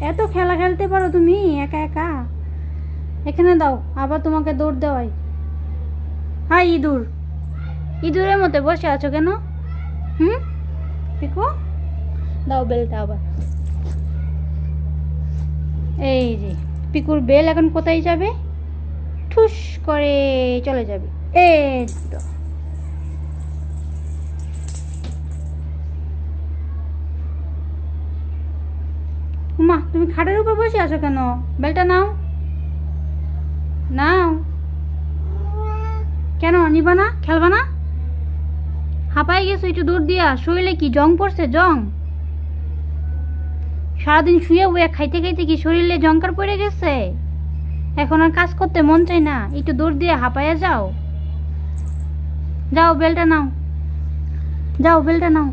এত খেলা খেলতে পারো তুমি একা একা? এখানে দাও, আবার তোমাকে দৌড় দেওয়াই। হাই ইঁদুর, ইঁদুরের মতো বসে আছো কেন? হুম, পিকু, দাও বেলটা আবার। এই যে পিকুর বেল এখন কোথায় যাবে? ঠুস করে চলে যাবে। এই তো। মা, তুমি খাটের উপর বসে আছো কেন? বেলটা নাও, নাও। কেন নিবা না? খেলবা না? হাঁপাই গেছো একটু দূর দিয়া? শরীরে কি জং পড়ছে? জং? সারাদিন শুয়ে বয়ে খাইতে খাইতে কি শরীরে জংকার পড়ে গেছে? এখন আর কাজ করতে মন চাই না, একটু দৌড় দিয়ে হাঁপাইয়া যাও। যাও বেলটা নাও, যাও বেলটা নাও।